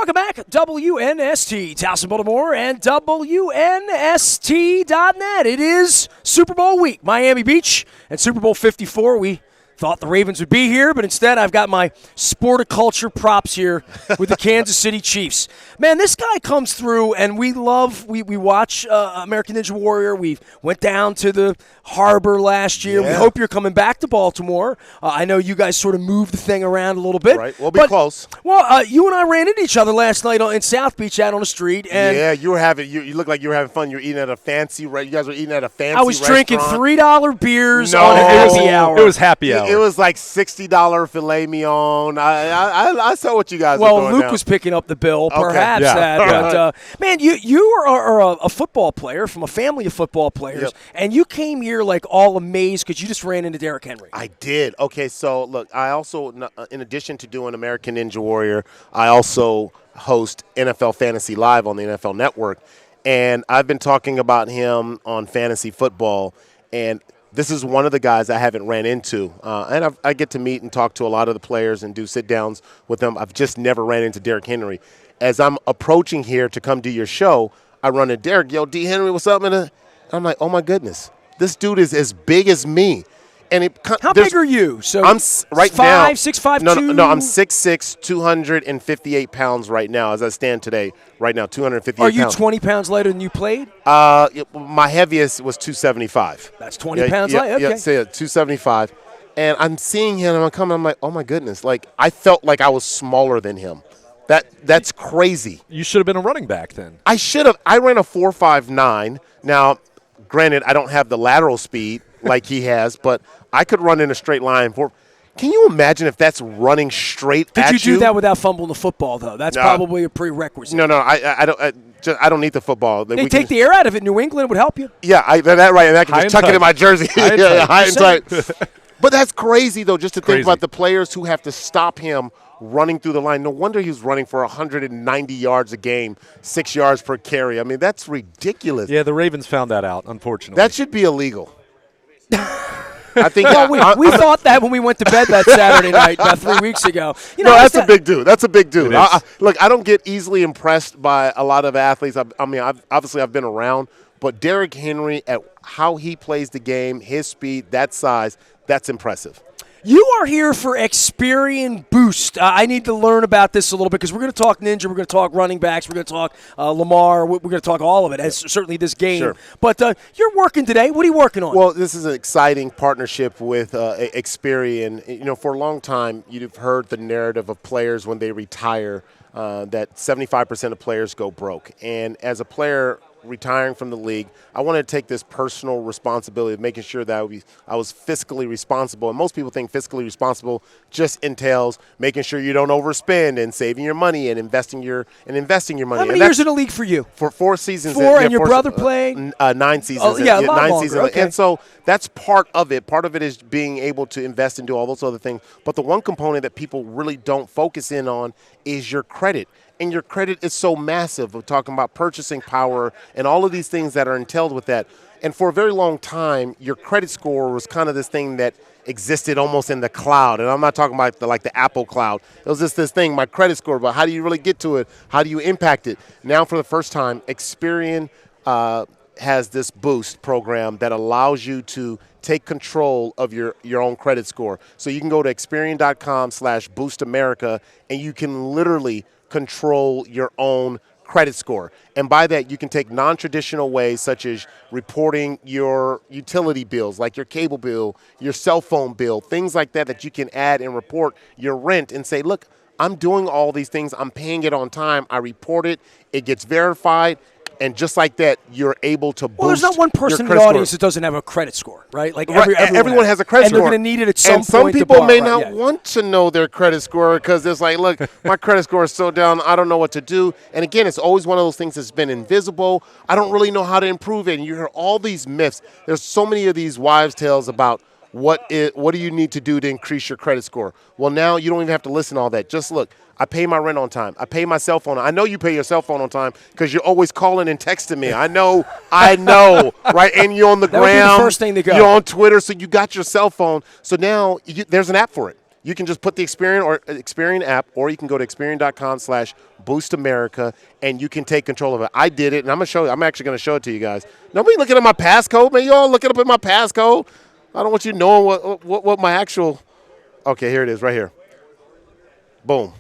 Welcome back, WNST, Towson, Baltimore, and WNST.net. It is Super Bowl week, Miami Beach, and Super Bowl 54. We thought the Ravens would be here, but instead I've got my sporticulture props here with the Kansas City Chiefs. Man, this guy comes through, and we watch American Ninja Warrior. We went down to the Harbor last year. Yeah. We hope you're coming back to Baltimore. I know you guys sort of moved the thing around a little bit. Right, we'll be close. Well, you and I ran into each other last night in South Beach out on the street. And yeah, you look like you were having fun. You were eating at a fancy You guys were eating at a fancy I was restaurant. drinking $3 beers No, on happy hour. It was happy hour. It was like $60 filet mignon. I saw what you guys were doing. Well, Luke now. was picking up the bill, Okay. perhaps Yeah. that. But, man, you are a football player from a family of football players, Yep. and you came here like all amazed because you just ran into Derrick Henry. I did. Okay, so look, I also, in addition to doing American Ninja Warrior, I also host NFL Fantasy Live on the NFL Network, and I've been talking about him on fantasy football, and this is one of the guys I haven't ran into, and I get to meet and talk to a lot of the players and do sit-downs with them. I've just never ran into Derrick Henry. As I'm approaching here to come do your show, I run into Derrick. Yo, D. Henry, what's up? And I'm like, oh, my goodness. This dude is as big as me. And How big are you? So I'm right now. 6'5", No, I'm 6'6", 258 pounds right now as I stand today. Right now, 258 Are you pounds. 20 pounds lighter than you played? My heaviest was 275. That's 20 pounds lighter? Okay. Yeah, 275. And I'm seeing him, and I'm like, oh, my goodness. Like, I felt like I was smaller than him. That's crazy. You should have been a running back then. I should have. I ran a 4.59. Now, granted, I don't have the lateral speed like he has, but I could run in a straight line. Can you imagine if that's running straight at you? Did you do that without fumbling the football, though? That's probably a prerequisite. No, I don't need the football. They take the air out of it. New England would help you. Yeah, that right, and I can High just and tuck it tight. in my jersey. High and tight. But that's crazy, though, just to think Crazy. about the players who have to stop him running through the line. No wonder he was running for 190 yards a game, 6 yards per carry. I mean, that's ridiculous. Yeah, the Ravens found that out, unfortunately. That should be illegal. I think we thought that when we went to bed that Saturday night about 3 weeks ago. That's a big dude. That's a big dude. It is. Look, I don't get easily impressed by a lot of athletes. I've been around, but Derrick Henry, at how he plays the game, his speed, that size, that's impressive. You are here for Experian Boost. I need to learn about this a little bit because we're going to talk Ninja, we're going to talk running backs, we're going to talk Lamar, we're going to talk all of it, as certainly this game. Sure. But you're working today. What are you working on? Well, this is an exciting partnership with Experian. You know, for a long time, you've heard the narrative of players when they retire that 75% of players go broke. And as a player retiring from the league, I wanted to take this personal responsibility of making sure that I was fiscally responsible. And most people think fiscally responsible just entails making sure you don't overspend and saving your money and investing your money. How many years in the league for you? For 4 seasons. And your brother played? 9 seasons. Oh, yeah, a lot 9 longer. seasons. Okay. And so that's part of it. Part of it is being able to invest and do all those other things. But the one component that people really don't focus in on is your credit. And your credit is so massive. We're talking about purchasing power and all of these things that are entailed with that. And for a very long time, your credit score was kind of this thing that existed almost in the cloud. And I'm not talking about the Apple cloud. It was just this thing, my credit score, but how do you really get to it? How do you impact it? Now, for the first time, Experian has this boost program that allows you to take control of your own credit score. So you can go to Experian.com/boostamerica, and you can literally control your own credit score. And by that, you can take non-traditional ways such as reporting your utility bills, like your cable bill, your cell phone bill, things like that you can add and report your rent and say, look, I'm doing all these things. I'm paying it on time. I report it. It gets verified. And just like that, you're able to boost. Well, there's not one person in the audience that doesn't have a credit score, right? Like everyone has a credit score. And they're going to need it at some point. And some people may not want to know their credit score because it's like, look, my credit score is so down, I don't know what to do. And again, it's always one of those things that's been invisible. I don't really know how to improve it. And you hear all these myths. There's so many of these wives' tales about what do you need to do to increase your credit score. Well, now you don't even have to listen to all that. Just look. I pay my rent on time. I pay my cell phone. I know you pay your cell phone on time because you're always calling and texting me. I know, right? And you're on the gram. That would be the first thing to go. You're on Twitter, so you got your cell phone. So now there's an app for it. You can just put the Experian app, or you can go to Experian.com/boostamerica, Boost America, and you can take control of it. I did it, and I'm actually going to show it to you guys. Nobody looking at my passcode, man. You all looking up at my passcode. I don't want you knowing what my actual. Okay, here it is, right here. Boom.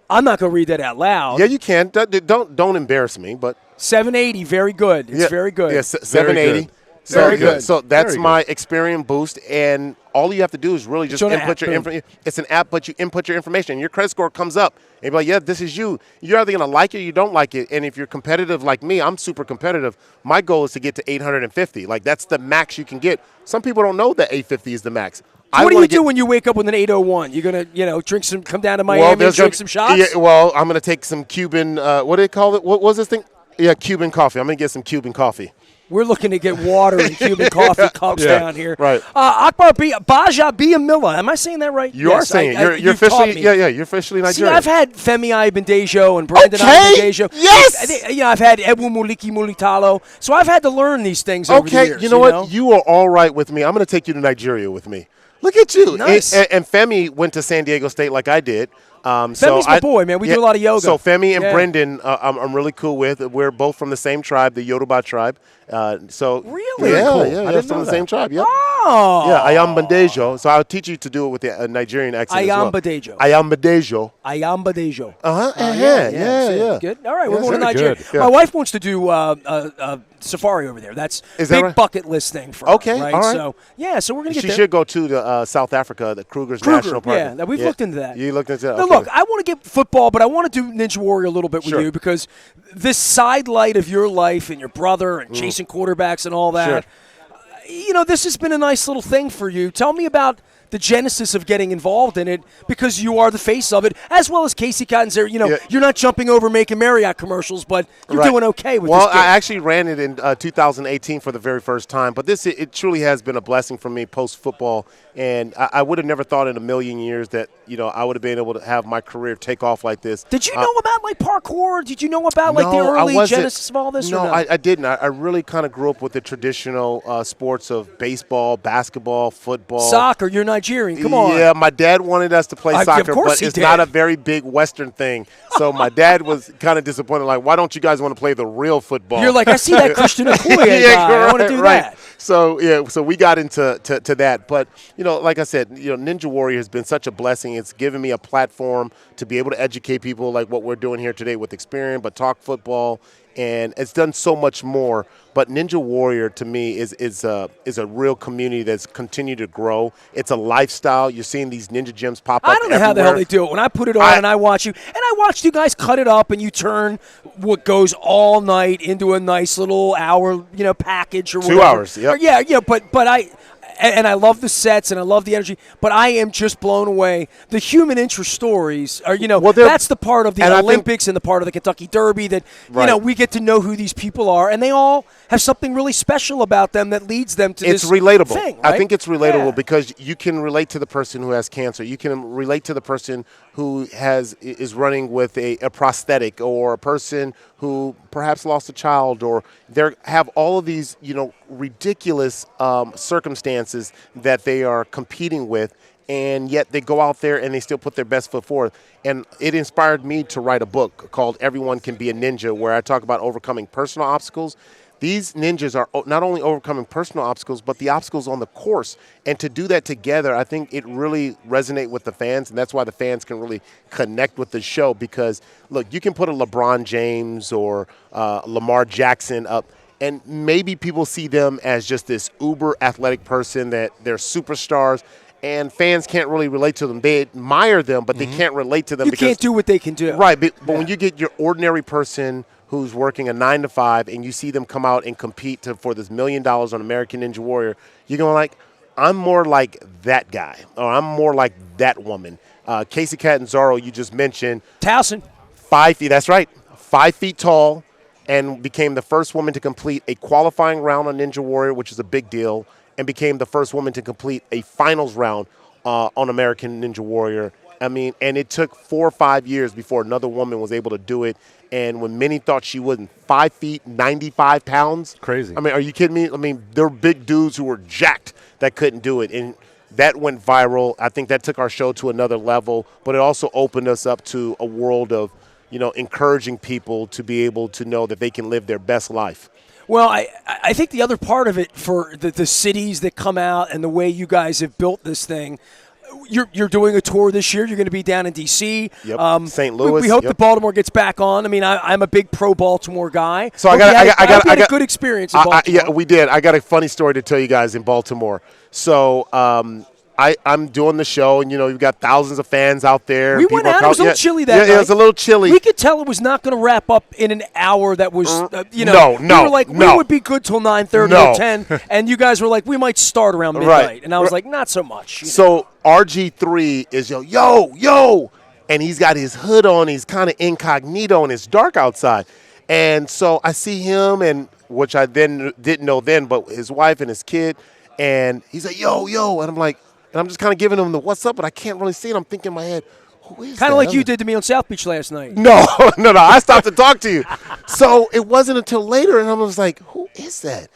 I'm not going to read that out loud. Yeah, you can. Don't embarrass me, but 780, very good. It's very good. Yeah, 780. Good. So, Very good. So that's Very my Experian Boost, and all you have to do is really just input your information. It's an app, but you input your information, and your credit score comes up. And you're like, yeah, this is you. You're either going to like it or you don't like it. And if you're competitive like me, I'm super competitive. My goal is to get to 850. Like, that's the max you can get. Some people don't know that 850 is the max. So what do you do when you wake up with an 801? You're going to, drink some, come down to Miami and drink some shots? Yeah, well, I'm going to take some Cuban, what do they call it? What was this thing? Yeah, Cuban coffee. I'm going to get some Cuban coffee. We're looking to get water and Cuban coffee cups down here. Right. Akbar Gbajabiamila. Am I saying that right? You are saying it. You're officially, you're officially Nigerian. See, I've had Femi Ibendejo and Brandon Ibendejo. Yes. I've had Ebu Muliki Mulitalo. So I've had to learn these things over the years. Okay, you know what? You are all right with me. I'm going to take you to Nigeria with me. Look at you. Nice. And Femi went to San Diego State like I did. Femi's my boy, man. We do a lot of yoga. So Femi and Brendan, I'm really cool with. We're both from the same tribe, the Yoruba tribe. Really? Yeah, cool. yeah, from the same tribe. Yeah. Oh. Yeah, Ayambandejo. So I'll teach you to do it with the Nigerian accent Ayambandejo. Ayambandejo. Ayambandejo. Yeah. Good. All right, we're going to very Nigeria. good. Yeah. My wife wants to do safari over there. That's Is that big right? bucket list thing for her. Okay, Right? all right. So we're going to get She there. should go to South Africa, the Kruger's National Park. Yeah, we've looked into that. You looked into that? Now, Okay. look, I want to get football, but I want to do Ninja Warrior a little bit with Sure. you because this side light of your life and your brother and chasing quarterbacks and all that, this has been a nice little thing for you. Tell me about the genesis of getting involved in it because you are the face of it, as well as Casey Cotton's. You're not jumping over making Marriott commercials, but you're doing okay with this. Well, I actually ran it in 2018 for the very first time, but it truly has been a blessing for me post-football, and I would have never thought in a million years that, I would have been able to have my career take off like this. Did you know about, parkour? Did you know about, the early genesis of all this? No, or no? I didn't. I really kind of grew up with the traditional sports of baseball, basketball, football. Soccer, you're Nigerian. Come on. Yeah, my dad wanted us to play soccer, but it's not a very big Western thing. So my dad was kind of disappointed, like, why don't you guys want to play the real football? You're like, I see that Christian Okoye guy. I want to do that. So we got into that. But, like I said, Ninja Warrior has been such a blessing. It's given me a platform to be able to educate people like what we're doing here today with Experian, but talk football. And it's done so much more. But Ninja Warrior, to me, is a real community that's continued to grow. It's a lifestyle. You're seeing these ninja gyms pop up I don't know how the hell they do it. When I put it on and I watch you, and I watched you guys cut it up, and you turn what goes all night into a nice little hour, package or whatever. 2 hours, yep. Yeah, but I love the sets and I love the energy, but I am just blown away. The human interest stories are, that's the part of the Olympics and the part of the Kentucky Derby that, we get to know who these people are, and they all have something really special about them that leads them to this relatable thing, right? I think it's relatable because you can relate to the person who has cancer. You can relate to the person who is running with a prosthetic, or a person who perhaps lost a child, or have all of these, ridiculous circumstances that they are competing with, and yet they go out there and they still put their best foot forward. And it inspired me to write a book called Everyone Can Be a Ninja, where I talk about overcoming personal obstacles. These ninjas are not only overcoming personal obstacles, but the obstacles on the course. And to do that together, I think it really resonates with the fans, and that's why the fans can really connect with the show. Because, look, you can put a LeBron James or Lamar Jackson up, and maybe people see them as just this uber athletic person, that they're superstars, and fans can't really relate to them. They admire them, but they can't relate to them. You can't do what they can do. Right, but when you get your ordinary person who's working a 9 to 5, and you see them come out and compete for this $1 million on American Ninja Warrior, you're going like, I'm more like that guy, or I'm more like that woman. Casey Catanzaro, you just mentioned. Towson. 5 feet, that's right, 5 feet tall, and became the first woman to complete a qualifying round on Ninja Warrior, which is a big deal, and became the first woman to complete a finals round on American Ninja Warrior. I mean, and it took 4 or 5 years before another woman was able to do it. And when many thought she wouldn't, 5 feet, 95 pounds. Crazy. I mean, are you kidding me? I mean, there were big dudes who were jacked that couldn't do it. And that went viral. I think that took our show to another level. But it also opened us up to a world of, encouraging people to be able to know that they can live their best life. Well, I think the other part of it for the cities that come out and the way you guys have built this thing, you're doing a tour this year. You're going to be down in D.C. Yep. St. Louis. We hope that Baltimore gets back on. I mean, I'm a big pro-Baltimore guy. So I got a good experience in Baltimore. Yeah, we did. I got a funny story to tell you guys in Baltimore. So I'm doing the show, and you've got thousands of fans out there. We went out. It was a little chilly that night. Yeah, it was a little chilly. We could tell it was not going to wrap up in an hour. That was, No. We were like, we would be good till 9:30 or 10, and you guys were like, we might start around midnight, right. and I was like, not so much. So RG3 is yo, and he's got his hood on. He's kind of incognito, and it's dark outside, and so I see him, and which I then didn't know then, but his wife and his kid, and he's like, yo, and I'm like. And I'm just kind of giving him the what's up, but I can't really see it. I'm thinking in my head, who is that? Kind of like you did to me on South Beach last night. No. I stopped to talk to you. So it wasn't until later, and I was like, who is that?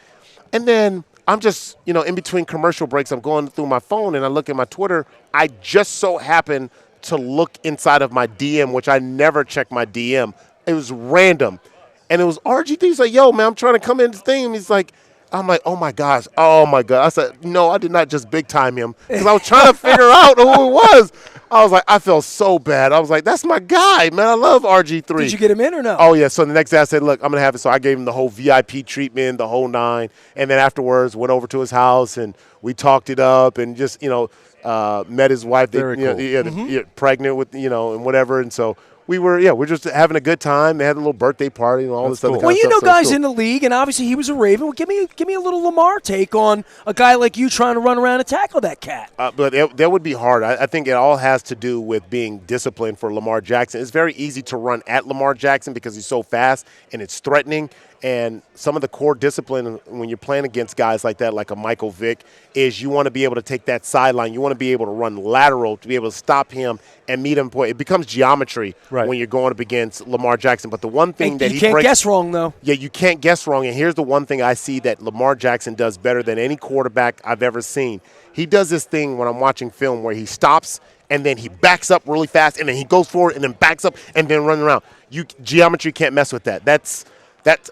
And then I'm just, in between commercial breaks, I'm going through my phone, and I look at my Twitter. I just so happened to look inside of my DM, which I never check my DM. It was random. And it was RGT. He's like, yo, man, I'm trying to come in this thing. And he's like, I'm like, oh, my God. I said, no, I did not just big-time him because I was trying to figure out who it was. I was like, I felt so bad. I was like, that's my guy, man. I love RG3. Did you get him in or no? Oh, yeah. So the next day I said, look, I'm going to have it. So I gave him the whole VIP treatment, the whole 9. And then afterwards went over to his house, and we talked it up and just, met his wife. Very cool. Pregnant with, and whatever. And so we're just having a good time. They had a little birthday party and all this other kind of stuff. Well, guys cool. in the league, and obviously he was a Raven. Well, give me a little Lamar take on a guy like you trying to run around and tackle that cat. But that would be hard. I think it all has to do with being disciplined for Lamar Jackson. It's very easy to run at Lamar Jackson because he's so fast and it's threatening. And some of the core discipline when you're playing against guys like that, like a Michael Vick, is you want to be able to take that sideline. You want to be able to run lateral to be able to stop him and meet him. It becomes geometry when you're going up against Lamar Jackson. But the one thing that you can't guess wrong, though. Yeah, you can't guess wrong. And here's the one thing I see that Lamar Jackson does better than any quarterback I've ever seen. He does this thing when I'm watching film where he stops and then he backs up really fast and then he goes forward and then backs up and then runs around. Geometry can't mess with that.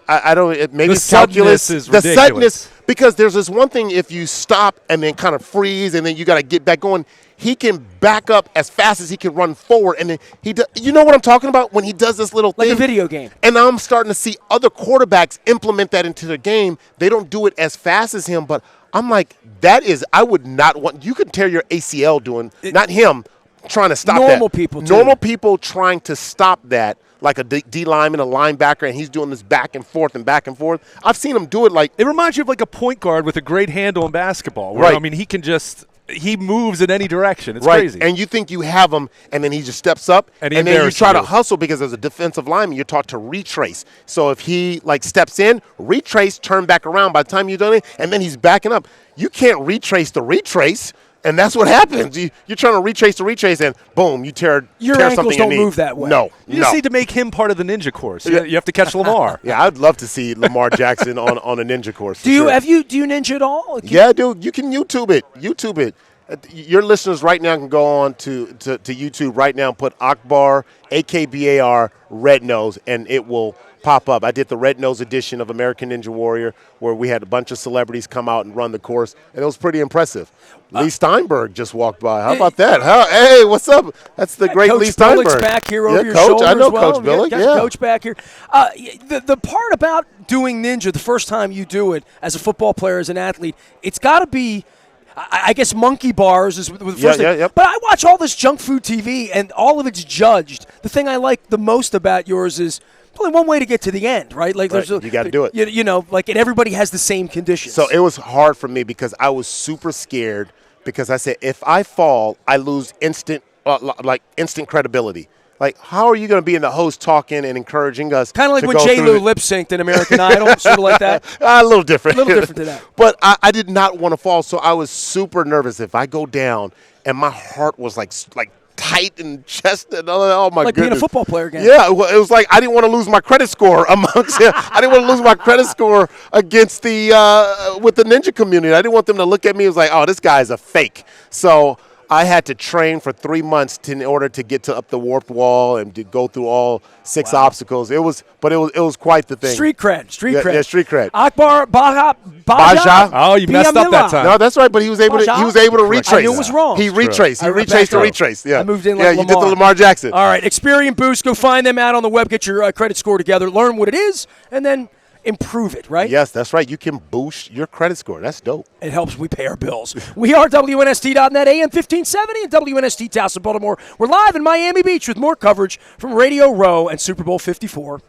I don't. Maybe it's calculus. The Ridiculous. suddenness, because there's this one thing if you stop and then kind of freeze and then you got to get back going. He can back up as fast as he can run forward, and then you know what I'm talking about when he does this little thing, like a video game. And I'm starting to see other quarterbacks implement that into their game. They don't do it as fast as him, but I'm like, I would not want. You could tear your ACL doing not him trying to stop normal people. Normal people trying to stop that. Like a D lineman, a linebacker, and he's doing this back and forth and back and forth. I've seen him do it like – It reminds you of like a point guard with a great handle in basketball. Where, right. I mean, he moves in any direction. It's crazy. And you think you have him, and then he just steps up, and then you try to hustle because as a defensive lineman, you're taught to retrace. So if he steps in, retrace, turn back around. By the time you're done it, and then he's backing up. You can't retrace the retrace. And that's what happens. You're trying to retrace, and boom, you tear your tear ankles something don't in your knee. move that way. No, you just need to make him part of the ninja course. You have to catch Lamar. Yeah, I'd love to see Lamar Jackson on a ninja course. Do you ninja at all? Yeah, dude. You can YouTube it. Your listeners right now can go on to YouTube right now and put Akbar, AKBAR, Red Nose, and it will pop up. I did the Red Nose edition of American Ninja Warrior where we had a bunch of celebrities come out and run the course, and it was pretty impressive. Lee Steinberg just walked by. How about that? Hey, what's up? That's the great Coach Lee Steinberg. Billick's back here over your Coach, shoulder I know as well. Coach Billick. Got Coach back here. The part about doing ninja, the first time you do it as a football player, as an athlete, it's got to be – I guess monkey bars is the first thing. Yeah. But I watch all this junk food TV, and all of it's judged. The thing I like the most about yours is only one way to get to the end, right? Like you got to do it. And everybody has the same conditions. So it was hard for me because I was super scared because I said if I fall, I lose instant credibility. Like, how are you going to be in the host talking and encouraging us? Kind of like when J-Lo lip-synced in American Idol, sort of like that. A little different. A little different to that. But I did not want to fall, so I was super nervous. If I go down, and my heart was like tight and chest, and oh my like goodness. Being a football player again. Yeah, it was like I didn't want to lose my credit score amongst. I didn't want to lose my credit score against with the ninja community. I didn't want them to look at me. It was like, oh, this guy's a fake. So I had to train for 3 months in order to get to up the warped wall and to go through all 6 obstacles. It was quite the thing. Street cred. Yeah, street cred. Akbar Baja. Oh, you messed up that time. No, that's right. But he was able to retrace. I knew it was wrong. He retraced. He retraced. Yeah. I moved in like Lamar. You did the Lamar Jackson. All right, Experian Boost. Go find them out on the web. Get your credit score together. Learn what it is, and then improve it, right? Yes, that's right. You can boost your credit score. That's dope. It helps we pay our bills. We are WNST.net, AM 1570 and WNST Towson, Baltimore. We're live in Miami Beach with more coverage from Radio Row and Super Bowl 54.